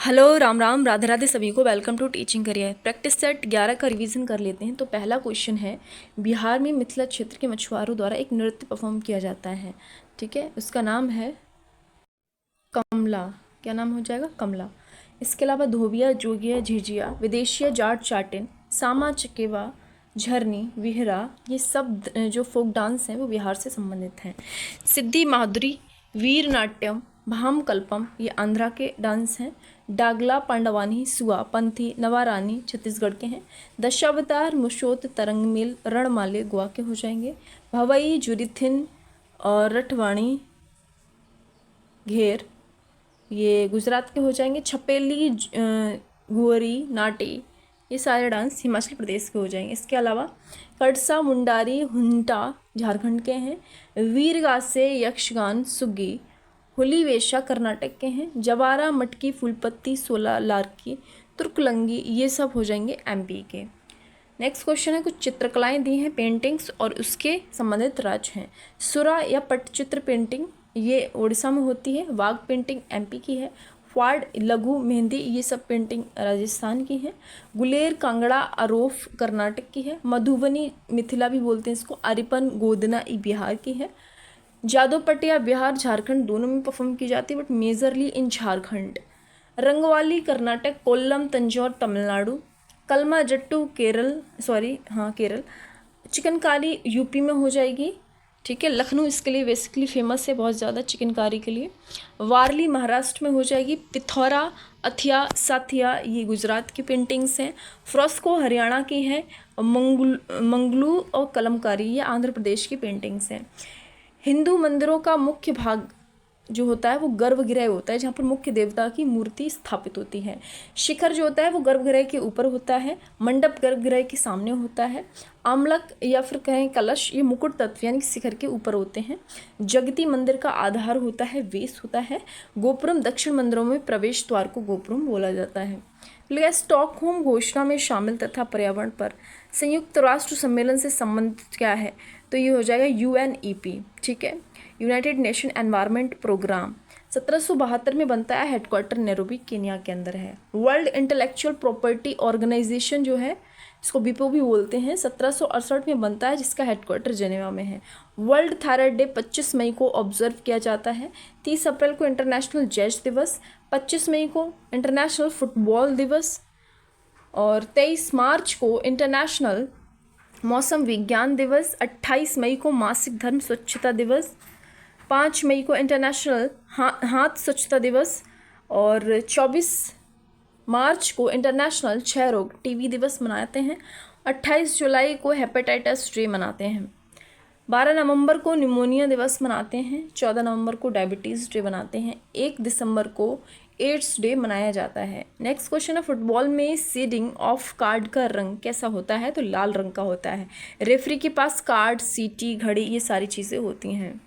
Hello Ram Ram Radhe Radhe सभी को। Welcome to teaching career. Practice set 11 का रिवीजन कर लेते हैं। तो पहला क्वेश्चन है, बिहार में मिथिला क्षेत्र के मछुआरों द्वारा एक नृत्य परफॉर्म किया जाता है। ठीक है, उसका नाम है कमला। क्या नाम हो जाएगा? कमला। इसके अलावा धोबिया, जोगिया, झिझिया, विदेशिया, जाट चाटिन, सामा चकेवा, झरनी, विहरा, ये सब जो फोक डांस हैं वो बिहार से संबंधित हैं। सिद्धि माधुरी, वीर नाट्यम, भाम कल्पम, ये आंध्रा के डांस हैं। डागला, पांडवानी, सुआ, पंथी, नवारानी छत्तीसगढ़ के हैं। दशावतार, मुशोत, तरंगमेल, रणमाले गोवा के हो जाएंगे। भवई, जुरिथिन और रठवाणी, घेर, ये गुजरात के हो जाएंगे। छपेली, गुअरी, नाटी, ये सारे डांस हिमाचल प्रदेश के हो जाएंगे। इसके अलावा कड़सा, मुंडारी, हुंटा झारखंड के हैं। वीरगासे, यक्षगान, सुग्गी, हुली वेशा कर्नाटक के हैं। जवारा, मटकी, फूलपत्ती, सोला, लारकी, तुर्कलंगी, ये सब हो जाएंगे एमपी के। नेक्स्ट क्वेश्चन है, कुछ चित्रकलाएं दी हैं, पेंटिंग्स और उसके संबंधित राज्य हैं। सुरा या पटचित्र पेंटिंग ये उड़ीसा में होती है। वाघ पेंटिंग एमपी की है। फाड़, लघु मेहंदी, ये सब पेंटिंग राजस्थान की है। गुलेर, कांगड़ा, आरोफ कर्नाटक की है। मधुबनी, मिथिला भी बोलते हैं इसको। अरिपन, गोदना, ये बिहार की है। जादोपटिया बिहार, झारखंड दोनों में परफॉर्म की जाती है, but majorly in Jharkhand. रंगवाली Karnataka, Kollam, Tanjore Tamil Nadu. कलमा जट्टू केरल। चिकनकारी यूपी में हो जाएगी। ठीक है, लखनऊ इसके लिए बेसिकली फेमस है बहुत ज़्यादा चिकनकारी के लिए। वारली महाराष्ट्र में हो जाएगी। पिथौरा, अथिया, साथिया, ये गुजरात की पेंटिंग्स हैं। फ्रॉस्को हरियाणा की है। मंगलू और कलमकारी, ये आंध्र प्रदेश की पेंटिंग्स हैं। हिंदू मंदिरों का मुख्य भाग जो होता है वो गर्भगृह होता है, जहाँ पर मुख्य देवता की मूर्ति स्थापित होती है। शिखर जो होता है वो गर्भगृह के ऊपर होता है। मंडप गर्भगृह के सामने होता है। आमलक या फिर कहें कलश, ये मुकुट तत्व यानी शिखर के ऊपर होते हैं। जगती मंदिर का आधार होता है, वेस होता है। गोपुरम, दक्षिण मंदिरों में प्रवेश द्वार को गोपुरम बोला जाता है। स्टॉकहोम घोषणा में शामिल तथा पर्यावरण पर संयुक्त राष्ट्र सम्मेलन से संबंधित क्या है? तो ये हो जाएगा यूएनईपी। ठीक है, यूनाइटेड नेशन एनवायरनमेंट प्रोग्राम। 1772 में बनता है, हेडक्वार्टर नैरोबी केन्या के अंदर है। वर्ल्ड इंटेलेक्चुअल प्रॉपर्टी ऑर्गेनाइजेशन जो है, इसको विपो भी बोलते हैं, 1768 में बनता है, जिसका हेडक्वार्टर जेनेवा में है। वर्ल्ड थायराइड डे 25 मई को ऑब्जर्व किया जाता है। 30 अप्रैल को इंटरनेशनल जैज दिवस, 25 मई को इंटरनेशनल फुटबॉल दिवस और 23 मार्च को इंटरनेशनल मौसम विज्ञान दिवस, 28 मई को मासिक धर्म स्वच्छता दिवस, 5 मई को इंटरनेशनल हाथ स्वच्छता दिवस और 24 मार्च को इंटरनेशनल क्षय रोग टीबी दिवस मनाते हैं। 28 जुलाई को हेपेटाइटिस डे मनाते हैं। 12 नवंबर को निमोनिया दिवस मनाते हैं। 14 नवंबर को डायबिटीज़ डे मनाते हैं। 1 दिसंबर को एड्स डे मनाया जाता है। नेक्स्ट क्वेश्चन है, फुटबॉल में सीडिंग ऑफ कार्ड का रंग कैसा होता है? तो लाल रंग का होता है। रेफरी के पास कार्ड, सीटी, घड़ी, ये सारी चीज़ें होती हैं।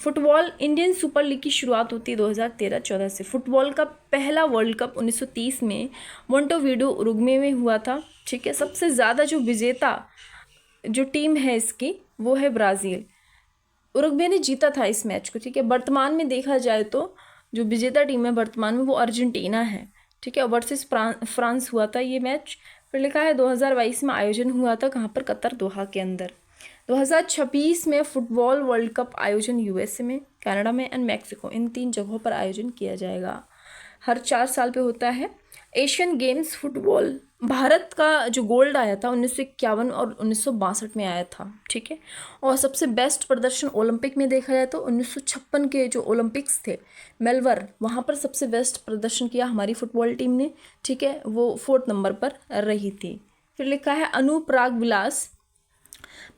फुटबॉल इंडियन सुपर लीग की शुरुआत होती है 2013-14 से। फुटबॉल का पहला वर्ल्ड कप 1930 में मोंटेवीडियो, उरुग्वे में हुआ था। ठीक है, सबसे ज़्यादा जो विजेता जो टीम है इसकी वो है ब्राज़ील। उरुग्वे ने जीता था इस मैच को। ठीक है, वर्तमान में देखा जाए तो जो विजेता टीम है वर्तमान में वो अर्जेंटीना है। ठीक है, वर्सेस फ्रांस हुआ था ये मैच। फिर लिखा है 2022 में आयोजन हुआ था, कहाँ पर? कतर, दोहा के अंदर। 2026 में फुटबॉल वर्ल्ड कप आयोजन यूएसए में, कनाडा में एंड मैक्सिको, इन 3 जगहों पर आयोजन किया जाएगा। हर 4 साल पे होता है। एशियन गेम्स फुटबॉल, भारत का जो गोल्ड आया था 1951 और 1962 में आया था। ठीक है, और सबसे बेस्ट प्रदर्शन ओलंपिक में देखा जाए तो 1956 के जो ओलंपिक्स थे मेलबर्न, वहाँ पर सबसे बेस्ट प्रदर्शन किया हमारी फुटबॉल टीम ने। ठीक है, वो 4th नंबर पर रही थी। फिर लिखा है अनुपराग विलास,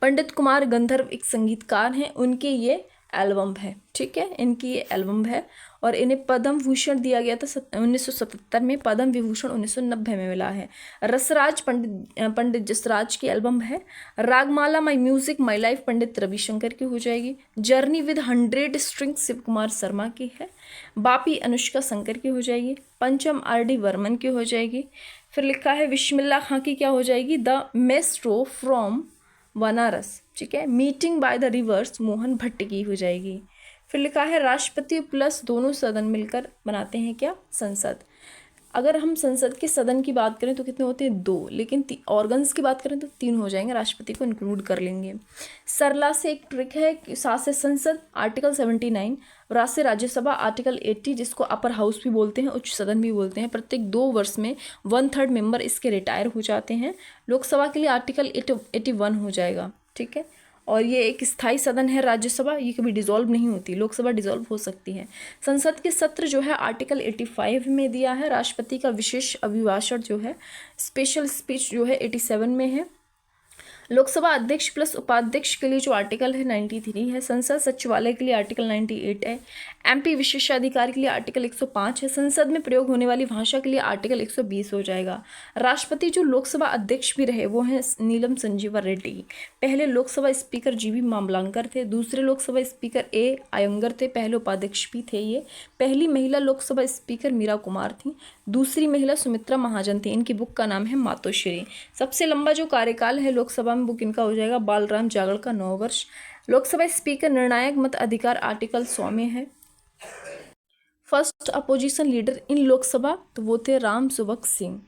पंडित कुमार गंधर्व एक संगीतकार हैं, उनके ये एल्बम है। ठीक है, इनकी ये एल्बम है और इन्हें पद्म भूषण दिया गया था 1977 में। पद्म विभूषण 1990 में मिला है। रसराज पंडित जसराज की एल्बम है। Ragamala my music my life Pandit Ravishankar की हो जाएगी। Journey with 100 strings Shiv Kumar Sharma की है। बापी अनुष्का शंकर की हो जाएगी। पंचम RD वर्मन की हो जाएगी। फिर लिखा है बिस्मिल्लाह खां की क्या हो जाएगी? The maestro from Banaras. ठीक है, meeting by the reverse Mohan Bhatt की हो जाएगी। फिर लिखा है राष्ट्रपति प्लस दोनों सदन मिलकर बनाते हैं क्या? संसद। अगर हम संसद के सदन की बात करें तो कितने होते हैं 2, लेकिन ऑर्गन्स की बात करें तो 3 हो जाएंगे, राष्ट्रपति को इंक्लूड कर लेंगे। सरला से एक ट्रिक है कि 7 से संसद आर्टिकल 79, राज से राज्यसभा आर्टिकल 80 जिसको अपर हाउस भी बोलते हैं, उच्च सदन भी बोलते हैं। प्रत्येक 2 वर्ष में 1/3 मेंबर इसके रिटायर हो जाते हैं। लोकसभा के लिए आर्टिकल 81 हो जाएगा, ठीक है। और ये एक स्थायी सदन है राज्यसभा, ये कभी डिसॉल्व नहीं होती, लोकसभा डिसॉल्व हो सकती है। संसद के सत्र जो है आर्टिकल 85 में दिया है। राष्ट्रपति का विशेष अभिभाषण जो है, स्पेशल स्पीच जो है 87 में है। लोकसभा अध्यक्ष प्लस उपाध्यक्ष के लिए जो आर्टिकल है 93 है। संसद सचिवालय के लिए आर्टिकल 98 है। एमपी विशेषाधिकार के लिए आर्टिकल 105 है। संसद में प्रयोग होने वाली भाषा के लिए आर्टिकल 120 हो जाएगा। राष्ट्रपति जो लोकसभा अध्यक्ष भी रहे वो हैं नीलम संजीवा रेड्डी। पहले लोकसभा स्पीकर जीवी मामलांकर थे, दूसरे लोकसभा स्पीकर ए अयंगर थे, पहले उपाध्यक्ष भी थे ये। पहली महिला लोकसभा स्पीकर मीरा कुमार थी, दूसरी महिला सुमित्रा महाजन थी। इनकी बुक का नाम है मातोश्री। सबसे लंबा जो कार्यकाल है लोकसभा में बुक इनका हो जाएगा बालराम जागड़ का 9 वर्ष। लोकसभा स्पीकर निर्णायक मत अधिकार आर्टिकल 100 में है। First opposition leader in Lok Sabha तो वो थे राम सुभग सिंह।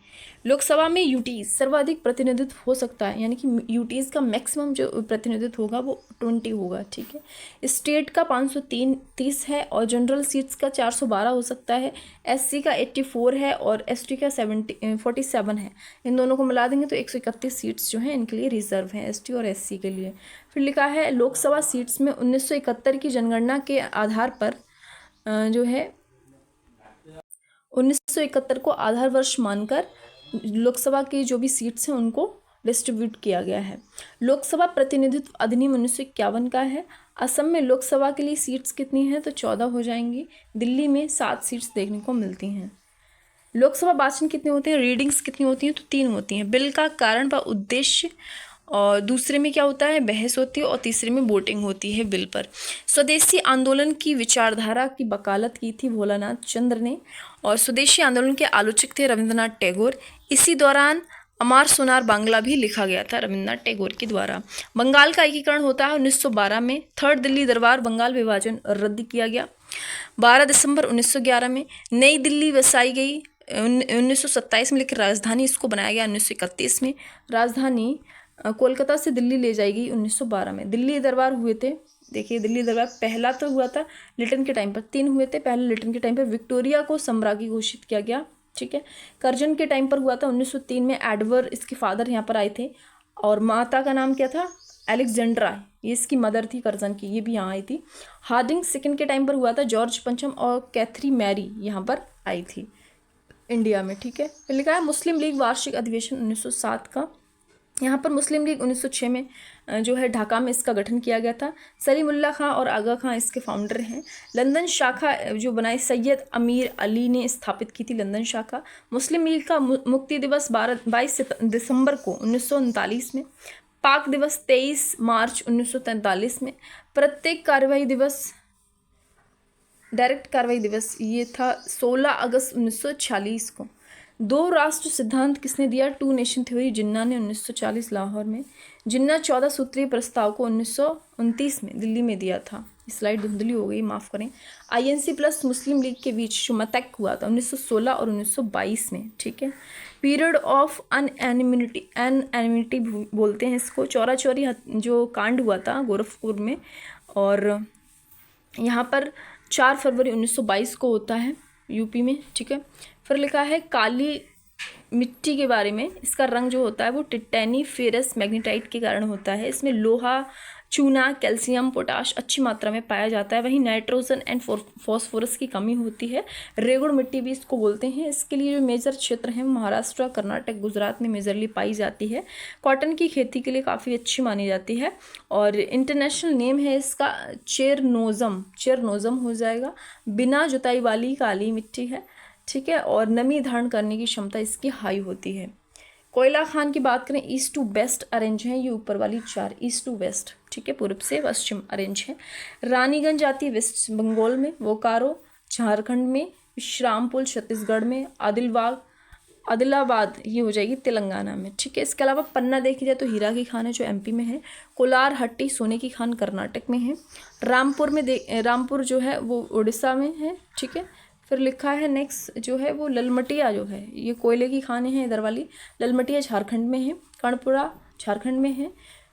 लोकसभा में यूटीज सर्वाधिक प्रतिनिधित्व हो सकता है, यानी कि यूटीज का मैक्सिमम जो प्रतिनिधित्व होगा वो 20 होगा, ठीक है। स्टेट का 530 है और जनरल सीट्स का 412 हो सकता है। एससी का 84 है और एसटी का 47 है। इन दोनों को मिला देंगे तो 131 सीट्स जो हैं इनके लिए रिजर्व हैं, एसटी और एससी के लिए। फिर लिखा है लोकसभा सीट्स में 1971 की जनगणना के आधार पर जो है 1971 को आधार वर्ष मानकर लोकसभा की जो भी सीट्स हैं उनको डिस्ट्रीब्यूट किया गया है। लोकसभा प्रतिनिधित्व अधिनियम 1951 का है। असम में लोकसभा के लिए सीट्स कितनी हैं तो 14 हो जाएंगी। दिल्ली में 7 सीट्स देखने को मिलती हैं। लोकसभा भाषण कितने होते हैं, रीडिंग्स कितनी होती हैं तो 3 होती हैं। बिल का कारण व उद्देश्य, और दूसरे में क्या होता है बहस होती है, और तीसरे में वोटिंग होती है बिल पर। स्वदेशी आंदोलन की विचारधारा की वकालत की थी भोलानाथ चंद्र ने, और स्वदेशी आंदोलन के आलोचक थे रविंद्रनाथ टैगोर। इसी दौरान अमार सोनार बांग्ला भी लिखा गया था रविंद्रनाथ टैगोर के द्वारा। बंगाल का एकीकरण होता है 1912 में। 3rd दिल्ली दरबार बंगाल विभाजन रद्द किया गया 12 दिसंबर 1911 में। नई दिल्ली बसाई गई 1927 में, लेकिन राजधानी इसको बनाया गया 1931 में। राजधानी कोलकाता से दिल्ली ले जाई गई 1912 में। दिल्ली दरबार हुए थे, देखिए दिल्ली दरबार पहला तो हुआ था लिटन के टाइम पर, 3 हुए थे। पहले लिटन के टाइम पर विक्टोरिया को सम्राज्ञी घोषित किया गया, ठीक है। कर्जन के टाइम पर हुआ था 1903 में। एडवर्ड इसके फादर यहाँ पर आए थे, और माता का नाम क्या था एलेक्जेंड्रा, ये इसकी मदर थी कर्जन की, ये भी यहाँ आई थी। हार्डिंग सेकंड के टाइम पर हुआ था। जॉर्ज पंचम और कैथरी मैरी यहाँ पर आई थी इंडिया में, ठीक है। फिर लिखा है मुस्लिम लीग वार्षिक अधिवेशन 1907 का। यहाँ पर मुस्लिम लीग 1906 में जो है ढाका में इसका गठन किया गया था। सलीमुल्लाह खां और आगा खां इसके फाउंडर हैं। लंदन शाखा जो बनाई सैयद अमीर अली ने स्थापित की थी लंदन शाखा। मुस्लिम लीग का मुक्ति दिवस 22 दिसंबर को 1939 में। पाक दिवस 23 मार्च 1943 में। प्रत्येक कार्रवाई दिवस, डायरेक्ट कार्रवाई दिवस ये था 16 अगस्त 1946 को। 2 राष्ट्र सिद्धांत किसने दिया, 2 नेशन थ्योरी जिन्ना ने 1940 लाहौर में। जिन्ना 14 सूत्रीय प्रस्ताव को 1929 में दिल्ली में दिया था। स्लाइड धुंधली हो गई, माफ़ करें। आईएनसी प्लस मुस्लिम लीग के बीच जो मतैक हुआ था 1916 और 1922 में, ठीक है। पीरियड ऑफ अनएनिमिटी बोलते हैं इसको। चौरा चौरी जो कांड हुआ था गोरखपुर में, और यहाँ पर 4 फरवरी 1922 को होता है यूपी में, ठीक है। फिर लिखा है काली मिट्टी के बारे में। इसका रंग जो होता है वो टिटैनी फेरस मैग्नेटाइट के कारण होता है। इसमें लोहा, चूना, कैल्शियम, पोटाश अच्छी मात्रा में पाया जाता है। वहीं नाइट्रोजन एंड फॉस्फोरस की कमी होती है। रेगुड़ मिट्टी भी इसको बोलते हैं। इसके लिए जो मेजर क्षेत्र हैं महाराष्ट्र, कर्नाटक, गुजरात में मेजरली पाई जाती है। कॉटन की खेती के लिए काफ़ी अच्छी मानी जाती है, और इंटरनेशनल नेम है इसका चेरनोजम हो जाएगा। बिना जुताई वाली काली मिट्टी है, ठीक है, और नमी धारण करने की क्षमता इसकी हाई होती है। कोयला खान की बात करें, ईस्ट टू वेस्ट अरेंज है ये ऊपर वाली 4, ईस्ट टू वेस्ट, ठीक है, पूर्व से पश्चिम अरेंज है। रानीगंज आती है वेस्ट बंगाल में, बोकारो झारखंड में, विश्रामपुर छत्तीसगढ़ में, आदिलाबाद ये हो जाएगी तेलंगाना में, ठीक है। इसके अलावा पन्ना देखी जाए तो हीरा की खान है जो एमपी में है। कोलार हट्टी सोने की खान कर्नाटक में है। रामपुर जो है वो उड़ीसा में है, ठीक है। फिर लिखा है नेक्स्ट जो है वो ललमटिया जो है, ये कोयले की खानें हैं इधर वाली। ललमटिया झारखंड में है, कर्णपुरा झारखंड में है,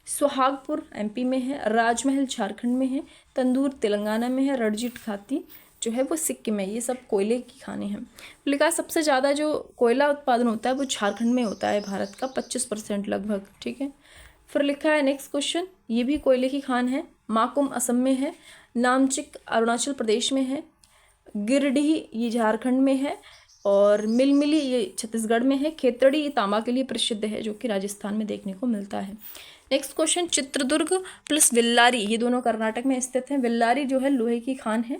सुहागपुर एमपी में है, राजमहल झारखंड में है, तंदूर तेलंगाना में है, रणजीत घाटी जो है वो सिक्किम में। ये सब कोयले की खानें हैं। लिखा है सबसे ज़्यादा जो कोयला उत्पादन होता है वो झारखंड में होता है, भारत का 25% लगभग, ठीक है। फिर लिखा है नेक्स्ट क्वेश्चन, ये भी कोयले की खान है। माकुम असम में है, नामचिक अरुणाचल प्रदेश में है, गिरिडीह ये झारखंड में है, और मिलमिली ये छत्तीसगढ़ में है। खेतड़ी ये तांबा के लिए प्रसिद्ध है जो कि राजस्थान में देखने को मिलता है। नेक्स्ट क्वेश्चन, चित्रदुर्ग प्लस विल्लारी ये दोनों कर्नाटक में स्थित हैं। विल्लारी जो है लोहे की खान है।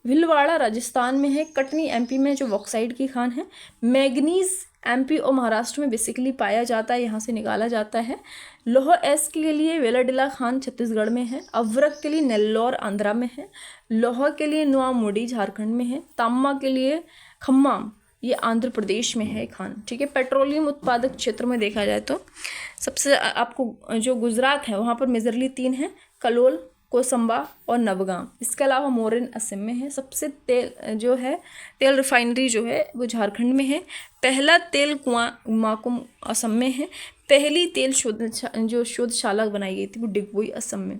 भीलवाड़ा राजस्थान में है। कटनी एमपी में जो बॉक्साइट की खान है। मैग्नीज एमपी और महाराष्ट्र में बेसिकली पाया जाता है, यहाँ से निकाला जाता है। लोह एस के लिए वेलाडिला खान छत्तीसगढ़ में है। अवरक के लिए नेल्लौर आंध्रा में है। लोह के लिए नुआमुडी झारखंड में है। तांबा के लिए खम्माम ये आंध्र प्रदेश में है खान, ठीक है। पेट्रोलियम उत्पादक क्षेत्र में देखा जाए तो सबसे आपको जो गुजरात है वहाँ पर मेजरली 3 है, कलोल, कोसंबा और नवगाम। इसके अलावा मोरेन असम में है। सबसे तेल जो है तेल रिफाइनरी जो है वो झारखंड में है। पहला तेल कुआं माकुम असम में है। पहली तेल शोधशाला बनाई गई थी वो डिगबोई असम में।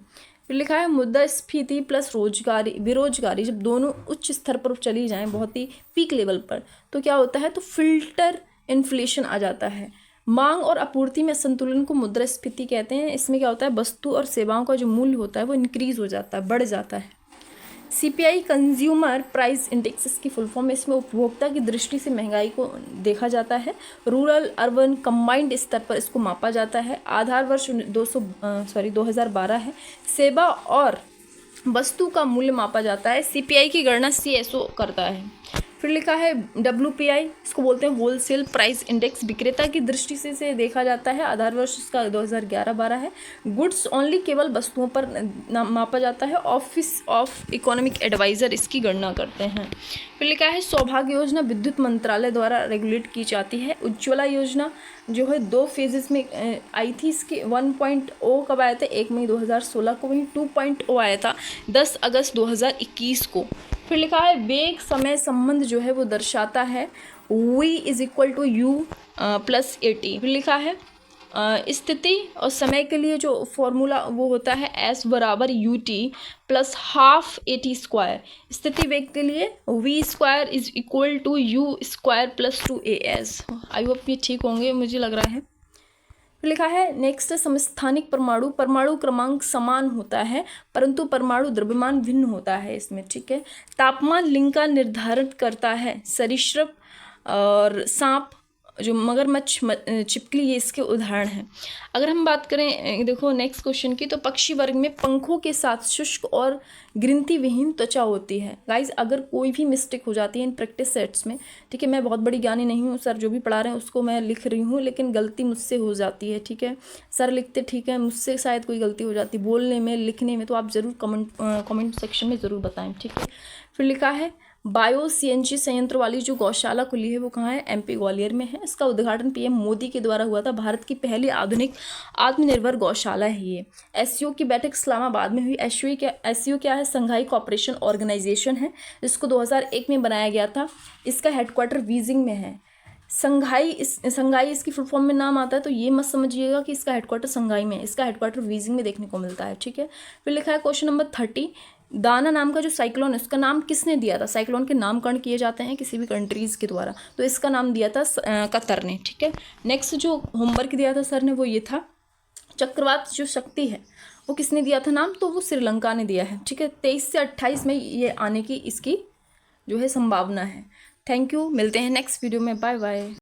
फिर लिखा है मुद्रास्फीति प्लस बेरोजगारी जब दोनों उच्च स्तर पर चली जाएं, बहुत ही पीक लेवल पर, तो क्या होता है, तो फिल्टर इन्फ्लेशन आ जाता है। मांग और आपूर्ति में असंतुलन को मुद्रास्फीति कहते हैं। इसमें क्या होता है, वस्तु और सेवाओं का जो मूल्य होता है वो इंक्रीज हो जाता है, बढ़ जाता है। सीपीआई कंज्यूमर प्राइस इंडेक्स इसकी फुल फॉर्म, इसमें उपभोक्ता की दृष्टि से महंगाई को देखा जाता है। रूरल अर्बन कंबाइंड स्तर पर इसको मापा जाता है। आधार वर्ष 2012 है। सेवा और वस्तु का मूल्य मापा जाता है। सीपीआई की गणना सीएसओ करता है। फिर लिखा है डब्ल्यूपीआई, इसको बोलते हैं होलसेल प्राइस इंडेक्स, विक्रेता की दृष्टि से देखा जाता है। आधार वर्ष इसका 2011-12 है। गुड्स ओनली केवल वस्तुओं पर मापा जाता है। ऑफिस ऑफ इकोनॉमिक एडवाइज़र इसकी गणना करते हैं। फिर लिखा है सौभाग्य योजना विद्युत मंत्रालय द्वारा रेगुलेट की जाती है। उज्ज्वला योजना जो है 2 फेजेस में आई थी। इसके 1.0 कब आया था, 1 मई 2016 को, वहीं 2.0 आया था 10 अगस्त 2021 को। फिर लिखा है वेग समय संबंध जो है वो दर्शाता है v = u + at। फिर लिखा है स्थिति और समय के लिए जो फॉर्मूला वो होता है s = ut + ½ at²। स्थिति वेग के लिए v² = u² + 2as। I hope ये ठीक होंगे, मुझे लग रहा है। लिखा है नेक्स्ट समस्थानिक परमाणु क्रमांक समान होता है परंतु परमाणु द्रव्यमान भिन्न होता है इसमें, ठीक है। तापमान लिंग का निर्धारण करता है। सरीसृप और सांप जो मगरमच्छ छिपकली ये इसके उदाहरण हैं। अगर हम बात करें देखो नेक्स्ट क्वेश्चन की, तो पक्षी वर्ग में पंखों के साथ शुष्क और ग्रंथि विहीन त्वचा होती है। गाइज अगर कोई भी मिस्टेक हो जाती है इन प्रैक्टिस सेट्स में, ठीक है, मैं बहुत बड़ी ज्ञानी नहीं हूँ, सर जो भी पढ़ा रहे हैं उसको मैं लिख रही हूँ, लेकिन गलती मुझसे हो जाती है, ठीक है। सर लिखते ठीक है, मुझसे शायद कोई गलती हो जाती बोलने में लिखने में, तो आप ज़रूर कमेंट सेक्शन में ज़रूर बताएं, ठीक है। फिर लिखा है बायो सीएनजी संयंत्र वाली जो गौशाला खुली है वो कहाँ है, एमपी ग्वालियर में है। इसका उद्घाटन पीएम मोदी के द्वारा हुआ था। भारत की पहली आधुनिक आत्मनिर्भर गौशाला है ये। एससीओ की बैठक इस्लामाबाद में हुई। एससीओ क्या है, संघाई कॉपरेशन ऑर्गेनाइजेशन है, जिसको 2001 में बनाया गया था। इसका हेडक्वार्टर बीजिंग में है। संघाई इसकी फुल फॉर्म में नाम आता है, तो ये मत समझिएगा कि इसका हेडक्वार्टर संघाई में है, इसका हेडक्वार्टर बीजिंग में देखने को मिलता है, ठीक है। फिर लिखा है क्वेश्चन नंबर 30, दाना नाम का जो साइक्लोन है उसका नाम किसने दिया था। साइक्लोन के नामकरण किए जाते हैं किसी भी कंट्रीज़ के द्वारा, तो इसका नाम दिया था कतर ने, ठीक है। नेक्स्ट जो होमवर्क दिया था सर ने वो ये था, चक्रवात जो शक्ति है वो किसने दिया था नाम, तो वो श्रीलंका ने दिया है, ठीक है। 23 से 28 में ये आने की इसकी जो है संभावना है। थैंक यू, मिलते हैं नेक्स्ट वीडियो में, बाय बाय।